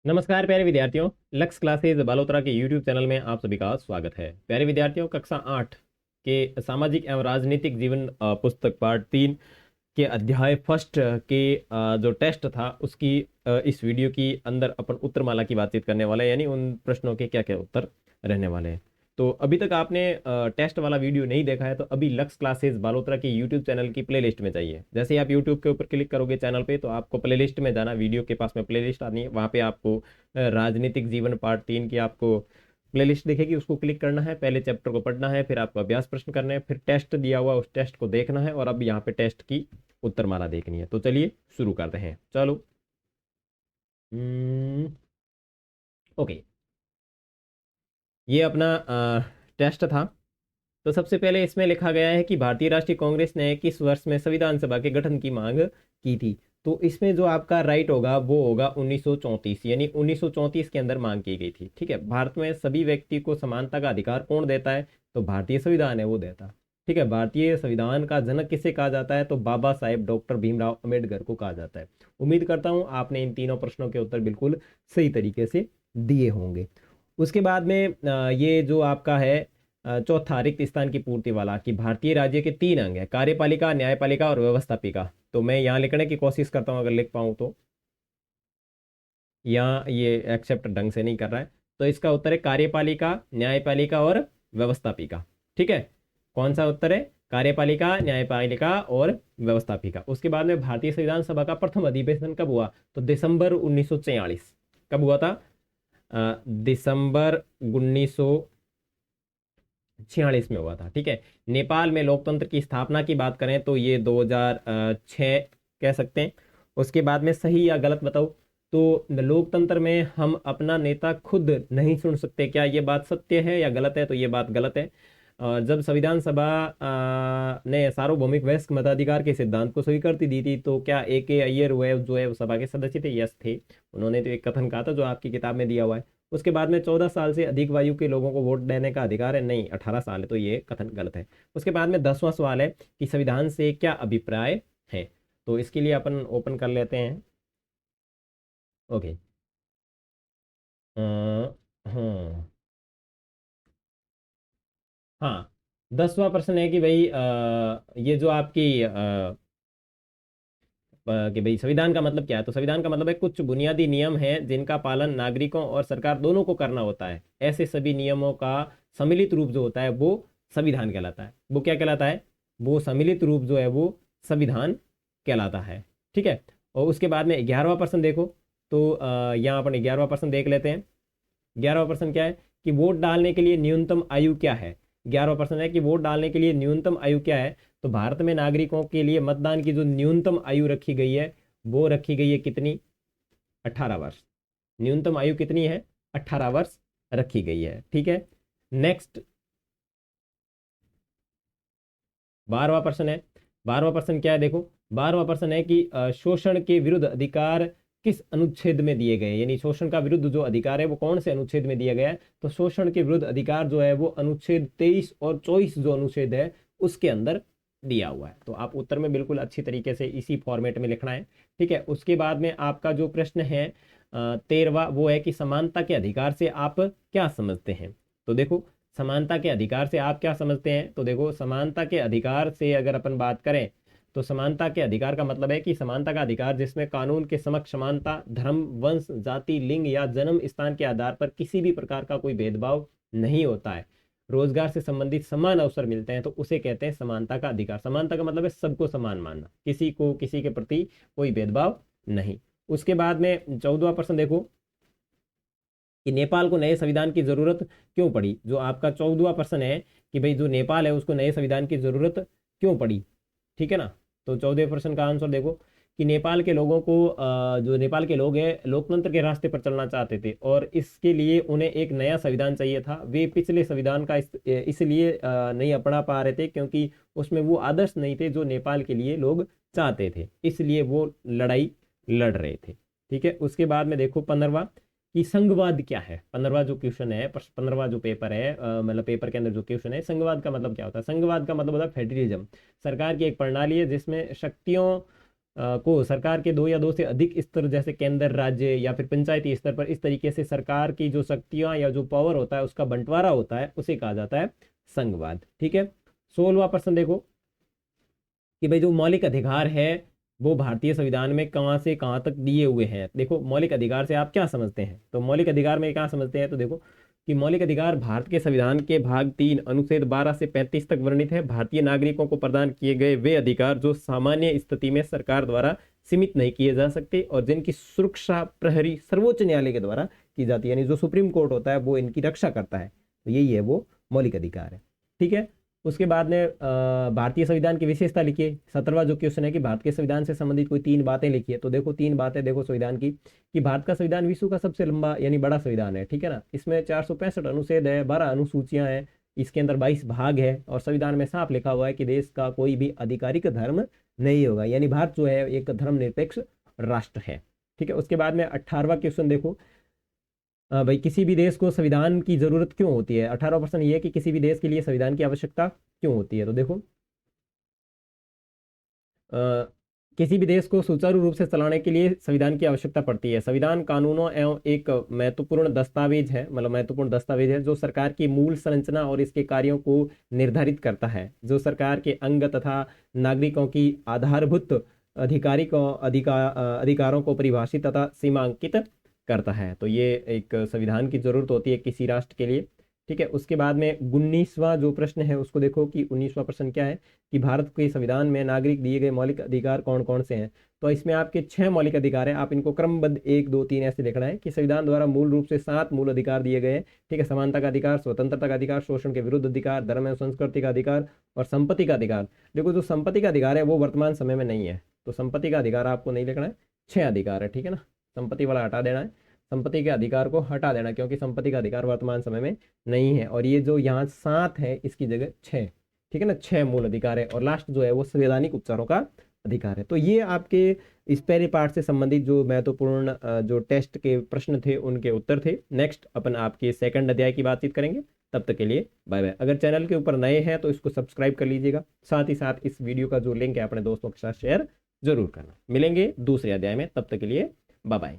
नमस्कार प्यारे विद्यार्थियों। लक्ष्य क्लासेज बालोतरा के YouTube चैनल में आप सभी का स्वागत है। प्यारे विद्यार्थियों, कक्षा 8 के सामाजिक एवं राजनीतिक जीवन पुस्तक पार्ट 3 के अध्याय फर्स्ट के जो टेस्ट था उसकी इस वीडियो की अंदर अपन उत्तरमाला की बातचीत करने वाले हैं, यानी उन प्रश्नों के क्या क्या उत्तर रहने वाले हैं। तो अभी तक आपने टेस्ट वाला वीडियो नहीं देखा है तो अभी लक्ष्य क्लासेस बालोतरा के यूट्यूब चैनल की प्लेलिस्ट में जाइए। जैसे ही आप यूट्यूब के ऊपर क्लिक करोगे चैनल पे तो आपको प्लेलिस्ट में जाना, वीडियो के पास में प्लेलिस्ट आनी है, वहाँ पे आपको राजनीतिक जीवन पार्ट 3 की आपको प्लेलिस्ट दिखेगी, उसको क्लिक करना है, पहले चैप्टर को पढ़ना है, फिर आपको अभ्यास प्रश्न करना है, फिर टेस्ट दिया हुआ उस टेस्ट को देखना है और अब यहाँ पे टेस्ट की उत्तरमाला देखनी है। तो चलिए शुरू करते हैं। चलो ओके, ये अपना टेस्ट था। तो सबसे पहले इसमें लिखा गया है कि भारतीय राष्ट्रीय कांग्रेस ने किस वर्ष में संविधान सभा के गठन की मांग की थी। तो इसमें जो आपका राइट होगा वो होगा 1934, यानी 1934 के अंदर मांग की गई थी। ठीक है, भारत में सभी व्यक्ति को समानता का अधिकार कौन देता है? तो भारतीय संविधान है वो देता है। ठीक है, भारतीय संविधान का जनक किसे कहा जाता है? तो बाबा साहेब डॉक्टर भीमराव अम्बेडकर को कहा जाता है। उम्मीद करता हूँ आपने इन तीनों प्रश्नों के उत्तर बिल्कुल सही तरीके से दिए होंगे। उसके बाद में ये जो आपका है चौथा रिक्त स्थान की पूर्ति वाला, कि भारतीय राज्य के 3 अंग है, कार्यपालिका, न्यायपालिका और व्यवस्थापिका। तो मैं यहाँ लिखने की कोशिश करता हूँ, अगर लिख पाऊँ तो। यहाँ ये एक्सेप्ट ढंग से नहीं कर रहा है, तो इसका उत्तर है कार्यपालिका, न्यायपालिका और व्यवस्थापिका। ठीक है, कौन सा उत्तर है? कार्यपालिका, न्यायपालिका और व्यवस्थापिका। उसके बाद में भारतीय संविधान सभा का प्रथम अधिवेशन कब हुआ? तो दिसंबर 1946। कब हुआ था? दिसंबर 1946 में हुआ था। ठीक है, नेपाल में लोकतंत्र की स्थापना की बात करें तो ये 2006 कह सकते हैं। उसके बाद में सही या गलत बताओ। तो लोकतंत्र में हम अपना नेता खुद नहीं चुन सकते, क्या ये बात सत्य है या गलत है? तो ये बात गलत है। जब संविधान सभा ने सार्वभौमिक वयस्क मताधिकार के सिद्धांत को स्वीकृति दी थी तो क्या ए के अय्यर हुए जो है वो सभा के सदस्य थे? यस थे। उन्होंने तो एक कथन कहा था जो आपकी किताब में दिया हुआ है। उसके बाद में 14 साल से अधिक वायु के लोगों को वोट देने का अधिकार है? नहीं, 18 साल है, तो ये कथन गलत है। उसके बाद में 10वां सवाल है कि संविधान से क्या अभिप्राय है? तो इसके लिए अपन ओपन कर लेते हैं। ओके। हाँ हाँ, 10वां प्रश्न है कि भाई ये जो आपकी कि भाई संविधान का मतलब क्या है? तो संविधान का मतलब है कुछ बुनियादी नियम हैं जिनका पालन नागरिकों और सरकार दोनों को करना होता है। ऐसे सभी नियमों का सम्मिलित रूप जो होता है वो संविधान कहलाता है। वो क्या कहलाता है? वो सम्मिलित रूप जो है वो संविधान कहलाता है। ठीक है, और उसके बाद में 11वां प्रश्न देखो। तो यहाँ अपन 11वां प्रश्न देख लेते हैं। 11वां प्रश्न क्या है कि वोट डालने के लिए न्यूनतम आयु क्या है? 11वां प्रश्न है कि वोट डालने के लिए न्यूनतम आयु क्या है? तो भारत में नागरिकों के लिए मतदान की जो न्यूनतम आयु रखी गई है वो रखी गई है कितनी? 18 वर्ष। न्यूनतम आयु कितनी है? 18 वर्ष रखी गई है। ठीक है, नेक्स्ट 12वां प्रश्न है। 12वां प्रश्न क्या है देखो। 12वां प्रश्न है कि शोषण के विरुद्ध अधिकार किस अनुच्छेद में दिए गए हैं? यानी शोषण का विरुद्ध जो अधिकार है वो कौन से अनुच्छेद में दिया गया है? तो शोषण के विरुद्ध अधिकार जो है वो अनुच्छेद 23 और 24 जो अनुच्छेद है उसके अंदर दिया हुआ है। तो आप उत्तर में बिल्कुल अच्छी तरीके से इसी फॉर्मेट में लिखना है। ठीक है, उसके बाद में आपका जो प्रश्न है 13वां, वो है कि समानता के अधिकार से आप क्या समझते हैं? तो देखो, समानता के अधिकार से आप क्या समझते हैं? तो देखो, समानता के अधिकार से अगर अपन बात करें तो समानता के अधिकार का मतलब है कि समानता का अधिकार जिसमें कानून के समक्ष समानता, धर्म, वंश, जाति, लिंग या जन्म स्थान के आधार पर किसी भी प्रकार का कोई भेदभाव नहीं होता है, रोजगार से संबंधित समान अवसर मिलते हैं, तो उसे कहते हैं समानता का अधिकार। समानता का मतलब है सबको समान मानना, किसी को किसी के प्रति कोई भेदभाव नहीं। उसके बाद में 14वां प्रश्न देखो कि नेपाल को नए संविधान की जरूरत क्यों पड़ी? जो आपका 14वां प्रश्न है कि भाई जो नेपाल है उसको नए संविधान की जरूरत क्यों पड़ी? ठीक है ना, तो 14वें प्रश्न का आंसर देखो कि नेपाल के लोगों को जो नेपाल के लोग हैं लोकतंत्र के रास्ते पर चलना चाहते थे और इसके लिए उन्हें एक नया संविधान चाहिए था। वे पिछले संविधान का इसलिए नहीं अपना पा रहे थे क्योंकि उसमें वो आदर्श नहीं थे जो नेपाल के लिए लोग चाहते थे, इसलिए वो लड़ाई लड़ रहे थे। ठीक है, उसके बाद में देखो 15वां कि संघवाद क्या है? 15वां जो क्वेश्चन है, 15वां जो पेपर है, मतलब पेपर के अंदर जो क्वेश्चन है, संघवाद का मतलब क्या होता है? संघवाद का मतलब होता है फेडरलिज्म। सरकार की एक प्रणाली है जिसमें शक्तियों को सरकार के दो या दो से अधिक स्तर जैसे केंद्र, राज्य या फिर पंचायती स्तर पर इस तरीके से सरकार की जो शक्तियां या जो पावर होता है उसका बंटवारा होता है, उसे कहा जाता है संघवाद। ठीक है। 16वां प्रश्न देखो कि भाई जो मौलिक अधिकार है वो भारतीय संविधान में कहाँ से कहाँ तक दिए हुए हैं। देखो मौलिक अधिकार से आप क्या समझते हैं, तो मौलिक अधिकार में क्या समझते हैं, तो देखो कि मौलिक अधिकार भारत के संविधान के भाग 3 अनुच्छेद 12 से 35 तक वर्णित है। भारतीय नागरिकों को प्रदान किए गए वे अधिकार जो सामान्य स्थिति में सरकार द्वारा सीमित नहीं किए जा सकते और जिनकी सुरक्षा प्रहरी सर्वोच्च न्यायालय के द्वारा की जाती है, यानी जो सुप्रीम कोर्ट होता है वो इनकी रक्षा करता है। तो यही है वो मौलिक अधिकार है। ठीक है। उसके बाद में भारतीय संविधान की विशेषता लिखिए। 17वां जो क्वेश्चन है कि भारत के संविधान से संबंधित कोई 3 बातें लिखिए। तो देखो 3 बातें देखो संविधान की, कि भारत का संविधान विश्व का सबसे लंबा यानी बड़ा संविधान है। ठीक है ना। इसमें 465 अनुच्छेद है, 12 अनुसूचियां हैं, इसके अंदर 22 भाग है और संविधान में साफ लिखा हुआ है कि देश का कोई भी आधिकारिक धर्म नहीं होगा, यानी भारत जो है एक धर्मनिरपेक्ष राष्ट्र है। ठीक है। उसके बाद में 18वां क्वेश्चन देखो, भाई किसी भी देश को संविधान की जरूरत क्यों होती है। 18वां प्रश्न ये है कि किसी भी देश के लिए संविधान की आवश्यकता क्यों होती है। तो देखो किसी भी देश को सुचारू रूप से चलाने के लिए संविधान की आवश्यकता पड़ती है। संविधान कानूनों एवं एक महत्वपूर्ण दस्तावेज है, मतलब महत्वपूर्ण दस्तावेज है जो सरकार की मूल संरचना और इसके कार्यों को निर्धारित करता है, जो सरकार के अंग तथा नागरिकों की आधारभूत अधिकारों को परिभाषित तथा सीमांकित करता है। तो ये एक संविधान की जरूरत होती है किसी राष्ट्र के लिए। ठीक है। उसके बाद में 19वां जो प्रश्न है उसको देखो कि 19वां प्रश्न क्या है कि भारत के संविधान में नागरिक दिए गए मौलिक अधिकार कौन कौन से हैं। तो इसमें आपके 6 मौलिक अधिकार हैं, आप इनको क्रमबद्ध 1 2 3 ऐसे लिखना है कि संविधान द्वारा मूल रूप से 7 मूल अधिकार दिए गए हैं। ठीक है। समानता का अधिकार, स्वतंत्रता का अधिकार, शोषण के विरुद्ध अधिकार, धर्म एवं संस्कृति का अधिकार और संपत्ति का अधिकार। देखो जो संपत्ति का अधिकार है वो वर्तमान समय में नहीं है, तो संपत्ति का अधिकार आपको नहीं लिखना है, 6 अधिकार है। ठीक है ना। संपत्ति वाला हटा देना है, संपत्ति के अधिकार को हटा देना क्योंकि संपत्ति का अधिकार वर्तमान समय में नहीं है। और ये जो यहाँ 7 है इसकी जगह 6। ठीक है ना। 6 मूल अधिकार है और लास्ट जो है वो संवैधानिक उपचारों का अधिकार है। तो ये आपके इस पहले पार्ट से संबंधित जो महत्वपूर्ण जो टेस्ट के प्रश्न थे उनके उत्तर थे। नेक्स्ट अपन आपके सेकंड अध्याय की बातचीत करेंगे। तब तक के लिए बाय बाय। अगर चैनल के ऊपर नए हैं तो इसको सब्सक्राइब कर लीजिएगा, साथ ही साथ इस वीडियो का जो लिंक है अपने दोस्तों के साथ शेयर जरूर करना। मिलेंगे दूसरे अध्याय में, तब तक के लिए बाय बाय।